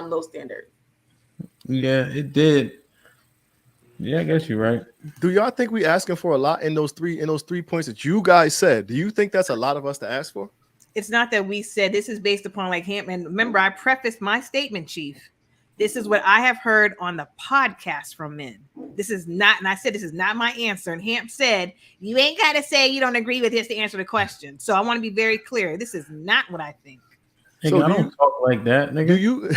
low standard. Yeah, it did. Yeah, I guess you're right. Do y'all think we asking for a lot in those three points that you guys said? Do you think that's a lot of us to ask for? It's not that we said this is based upon like him. And remember, I prefaced my statement, Chief. This is what I have heard on the podcast from men. This is not, and I said this is not my answer. And Hamp said, you ain't got to say you don't agree with this to answer the question. So I want to be very clear. This is not what I think. Hey, so I don't talk like that, nigga. Do you,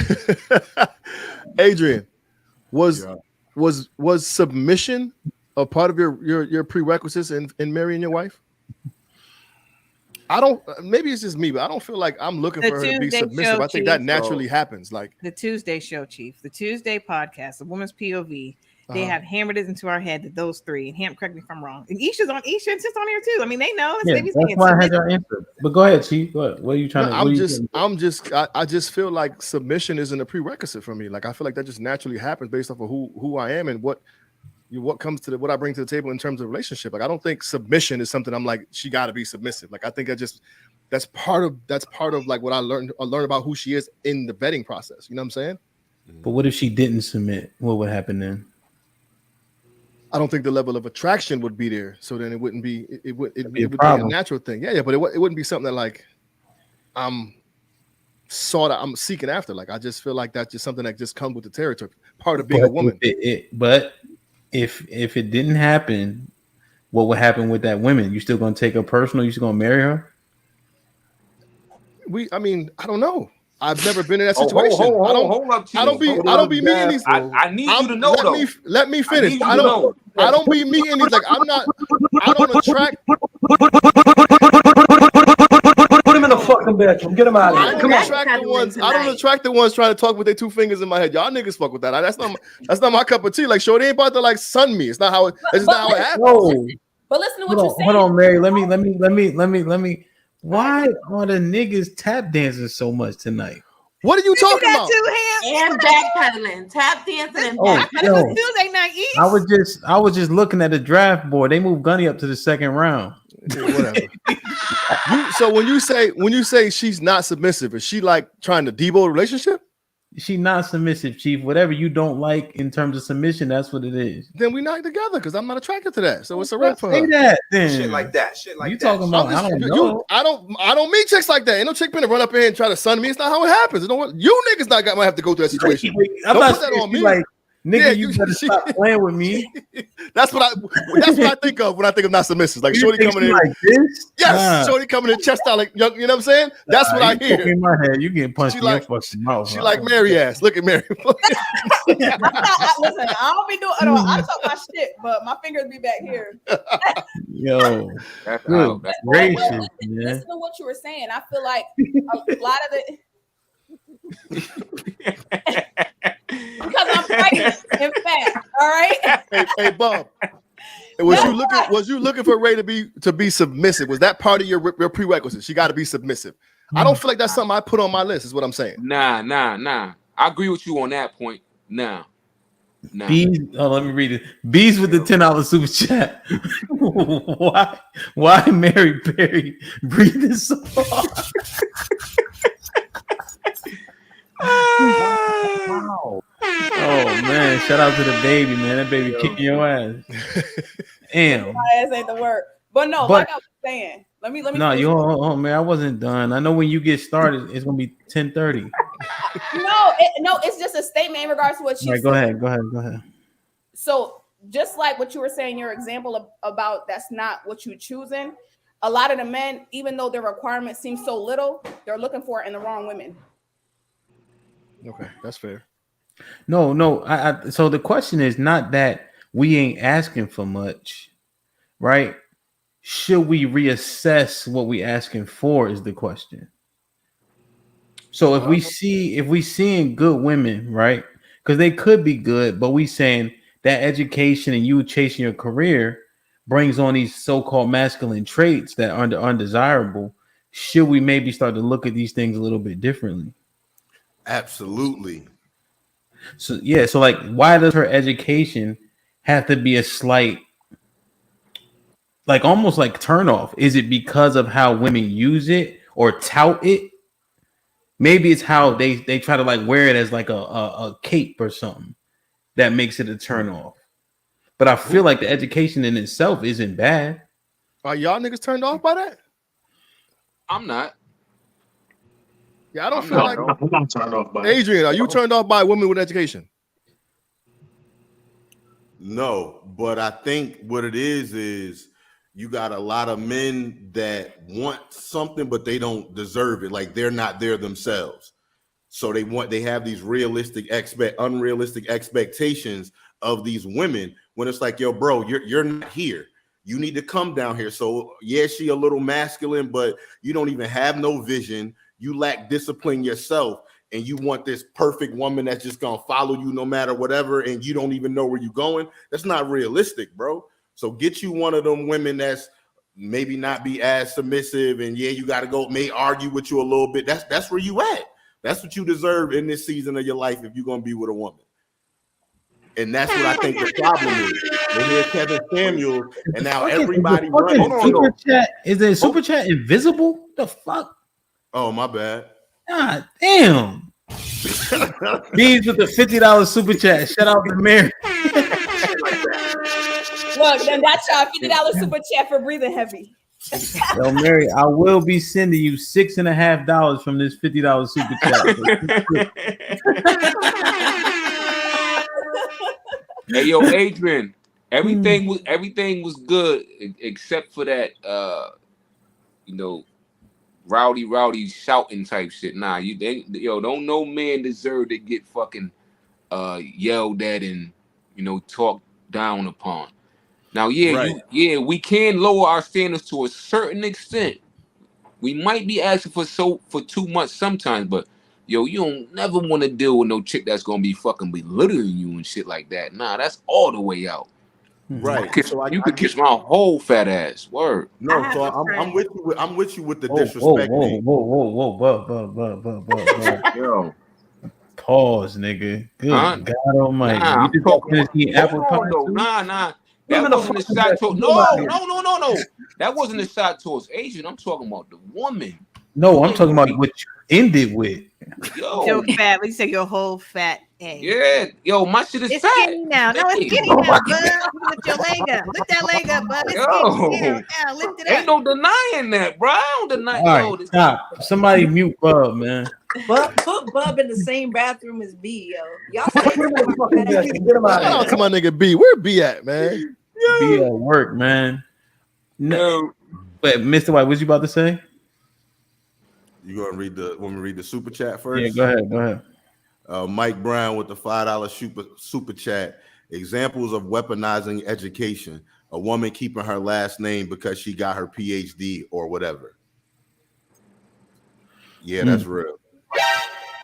Adrian? Was submission a part of your prerequisites in marrying your wife? I don't. Maybe it's just me, but I don't feel like I'm looking for her to be submissive. I think that naturally happens. Like the Tuesday show, Chief, the Tuesday podcast, the Woman's POV. They have hammered it into our head that those three. And Hamp, correct me if I'm wrong. And Isha insists on here too. I mean, they know. Yeah, that's why I had your answer. But go ahead, Chief. What are you trying to? I just feel like submission isn't a prerequisite for me. Like I feel like that just naturally happens based off of who I am and what comes to what I bring to the table in terms of relationship. Like I don't think submission is something I'm like she got to be submissive. Like I think that's part of like what I learned about who she is in the vetting process. You know what I'm saying? But what if she didn't submit? What would happen then? I don't think the level of attraction would be there. So then it wouldn't be it would be a natural thing. Yeah, but it wouldn't be something that like I'm seeking after. Like I just feel like that's just something that just comes with the territory, part of being a woman. But if it didn't happen, what would happen with that woman? You still gonna take her personal? You still gonna marry her? I don't know. I've never been in that situation. I don't be meeting these. I need you to know though. Let me finish. I don't be meeting these. Like I don't attract. Put him in the fucking bedroom. Get him out of here. I don't attract the ones trying to talk with their two fingers in my head. Y'all niggas fuck with that. That's not my cup of tea. Like, shorty ain't about to like sun me. It's not how it happens. No. But listen to what you're saying. Hold on, Mary. Let me. Why are the niggas tap dancing so much tonight? What are you talking about? And backpedaling, tap dancing, and backpedaling. Tuesday night east. I was just looking at the draft board. They moved Gunny up to the second round. Yeah, whatever. So when you say she's not submissive, is she like trying to debo a relationship? She not submissive, Chief. Whatever you don't like in terms of submission, that's what it is. Then we not together because I'm not attracted to that. So it's a wrap for her. Say that then. Shit like that. You talking about? I don't know. I don't meet chicks like that. Ain't no chick gonna run up here and try to sun me. It's not how it happens. You know what? You niggas might have to go through that situation. I'm don't put that on me. Like, nigga, you better stop playing with me. That's what I think of when I think of not submissive. Like shorty coming in like this. Yes, shorty coming in chest out like you know what I'm saying. That's what I hear. In my head, you getting punched in your fucking mouth. She like Mary ass. Look at Mary. Listen, I don't be doing. I talk my shit, but my fingers be back here. Yo, good gracious, listen to what you were saying. I feel like a lot of the. Because I'm pregnant, in fact. All right. Hey, Bob. Was you looking for Ray to be submissive? Was that part of your prerequisite? She got to be submissive. I don't feel like that's something I put on my list. Is what I'm saying. Nah. I agree with you on that point. Nah. Bees. Oh, let me read it. Bees with the $10 super chat. Why Mary Berry breathing so hard? Wow. Oh man, shout out to the baby, man. That baby kicking your ass. Damn. My ass ain't the word. But like I was saying, let me. No, you man, I wasn't done. I know when you get started, it's gonna be 10:30. No, it's just a statement in regards to what you said. Go ahead. So just like what you were saying, your example about that's not what you're choosing. A lot of the men, even though their requirements seem so little, they're looking for it in the wrong women. Okay, that's fair. No. So the question is not that we ain't asking for much, right? Should we reassess what we asking for? Is the question. So if we seeing good women, right? Because they could be good, but we saying that education and you chasing your career brings on these so-called masculine traits that are undesirable. Should we maybe start to look at these things a little bit differently? Absolutely. So like, why does her education have to be a slight, like almost like turn off? Is it because of how women use it or tout it? Maybe it's how they try to like wear it as like a cape or something that makes it a turn off. But I feel like the education in itself isn't bad. Are y'all niggas turned off by that? I'm not. Yeah, I don't I'm feel like. I'm not turned off by it. Adrian, are you turned off by women with education? No, but I think what it is you got a lot of men that want something, but they don't deserve it. Like they're not there themselves. So they have these unrealistic expectations of these women when it's like, yo, bro, you're not here. You need to come down here. So yeah, she a little masculine, but you don't even have no vision. You lack discipline yourself. And you want this perfect woman that's just gonna follow you no matter whatever, and you don't even know where you're going. That's not realistic, bro. So get you one of them women that's maybe not be as submissive, and yeah, you got to go, may argue with you a little bit. That's where you at. That's what you deserve in this season of your life if you're gonna be with a woman. And that's what I think the problem is. They hear Kevin Samuels, and now everybody running. Super chat. Is the super chat invisible? The fuck? Oh, my bad. God damn. Bees with the $50 super chat. Shout out to Mary. Look, then that's y'all $50 super chat for breathing heavy. Yo, Mary, I will be sending you $6.50 from this $50 super chat. Hey, yo, Adrian, everything was good except for that rowdy shouting type shit. Nah, don't no man deserve to get fucking yelled at and talked down upon. Now, we can lower our standards to a certain extent. We might be asking for too much sometimes, but you don't never want to deal with no chick that's gonna be fucking belittling you and shit like that. Nah, that's all the way out. Right. You could kiss my whole fat ass. Word. No, so I'm with you with the disrespect. Whoa. Yo. Pause, nigga. Good God Almighty. Nah, you just apple pie too? Nah. That wasn't a shot towards. No. That wasn't a shot towards Asian. I'm talking about the woman. No, I'm talking about what you ended with. Yo, fat. You say your whole fat egg. Yeah, yo, my shit is it's fat. Skinny now. No, it's skinny now, bud. Lift your leg up. Lift that leg up, bud. It's skinny now. Lift it up. Ain't no denying that, bro. I don't deny. All right, stop. Somebody mute Bub, man. Put Bub in the same bathroom as B, yo. Y'all Get him out Shout out of to my nigga B. Where B at, man? Be at work, man. No, but Mr. White, what you about to say? You gonna read the super chat first? Yeah, go ahead. Mike Brown with the $5 super chat. Examples of weaponizing education. A woman keeping her last name because she got her PhD or whatever. Yeah, that's real.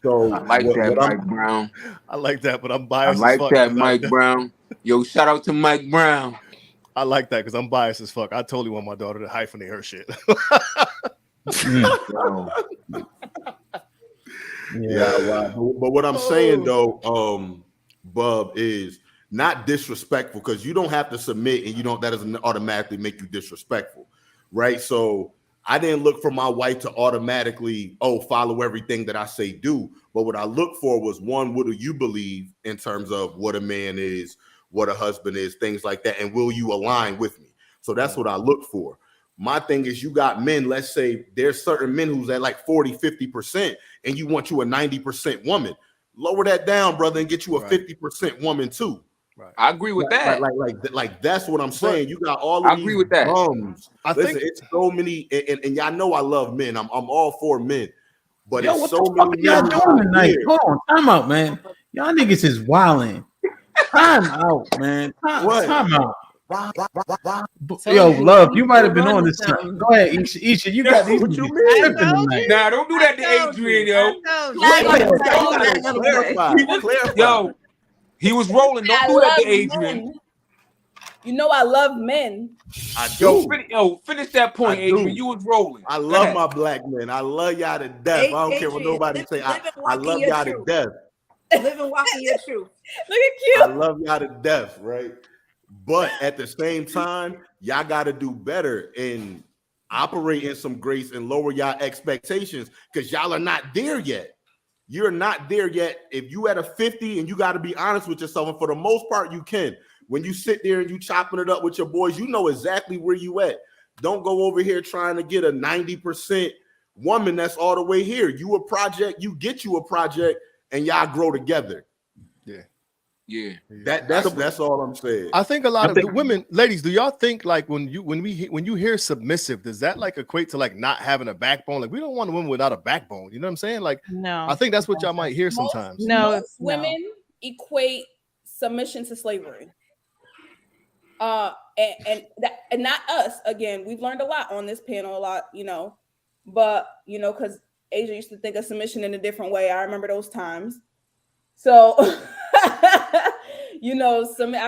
So I like that, Mike Brown. I like that, but I'm biased. I like that, Mike Brown. Yo, shout out to Mike Brown. I like that because I'm biased as fuck. I totally want my daughter to hyphenate her shit. Yeah, but what I'm saying though, Bub, is not disrespectful, because you don't have to submit, and that doesn't automatically make you disrespectful, right? So I didn't look for my wife to automatically follow everything that I say do, but what I look for was, one, what do you believe in terms of what a man is, what a husband is, things like that, and will you align with me? So that's what I look for. My thing is, you got men, let's say there's certain men who's at like 40-50%, and you want you a 90% woman. Lower that down, brother, and get you a 50% woman too. Right. I agree with that. Like that's what I'm saying. You got all of I agree with that. Bums. Listen, it's so many, and y'all know I love men. I'm all for men, but it's so many. Y'all doing tonight? Hold on, time out, man. Y'all niggas is wilding. Time out, man. Time out. Yo, love, you might have been on this time. Go ahead, Isha. You got these. What you mean? Nah, don't do that to Adrian, yo. Yo, he was rolling. Don't do that to Adrian. Men. You know I love men. I do. Finish that point, Adrian. You was rolling. I love my black men. I love y'all to death. I don't care what nobody say. I love y'all to death. Live and walk in your truth. Look at you. I love y'all to death, right? But at the same time, y'all got to do better. And operate in some grace and lower y'all expectations because y'all are not there yet. You're not there yet. If you at a 50 and you got to be honest with yourself, and for the most part you can. When you sit there and you chopping it up with your boys, you know exactly where you at. Don't go over here trying to get a 90% woman that's all the way here. You a project, you get you a project, and y'all grow together. Yeah. That's all I'm saying. I think a lot of the women, ladies, do y'all think like when you hear submissive, does that like equate to like not having a backbone? Like we don't want a woman without a backbone. You know what I'm saying? Like No, I think that's what y'all might hear sometimes. Most women equate submission to slavery. And not us. Again, we've learned a lot on this panel, but because Asia used to think of submission in a different way. I remember those times. So, I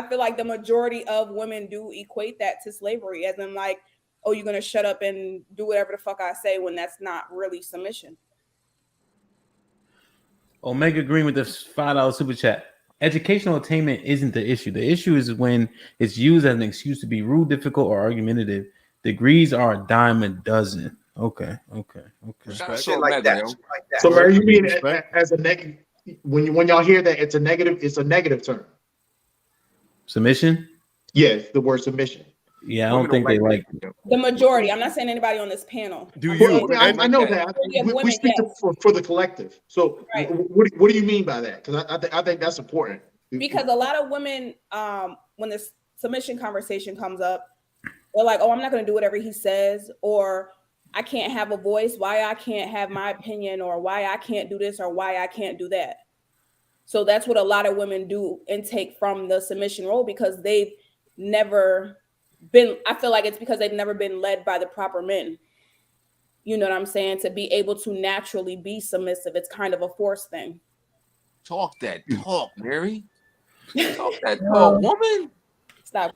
feel like the majority of women do equate that to slavery, as in like, oh, you're gonna shut up and do whatever the fuck I say, when that's not really submission. Omega Green with the $5 super chat. Educational attainment isn't the issue. The issue is when it's used as an excuse to be rude, difficult, or argumentative. Degrees are a dime a dozen. Okay. Shit like that. So, Mary, you mean as a negative? When y'all hear that, it's a negative term. Submission? Yes, the word submission. Yeah, I don't think they like the majority. I'm not saying anybody on this panel. Do you? I know that. We speak for the collective. So, right. What do you mean by that? Because I think that's important. Because a lot of women, when this submission conversation comes up, they're like, "Oh, I'm not going to do whatever he says," or "I can't have a voice. Why I can't have my opinion, or why I can't do this, or why I can't do that." So that's what a lot of women do intake from the submission role, because they've never been, I feel like it's because they've never been led by the proper men. You know what I'm saying? To be able to naturally be submissive, it's kind of a forced thing. Talk that talk, Mary. Talk that talk, woman. Stop.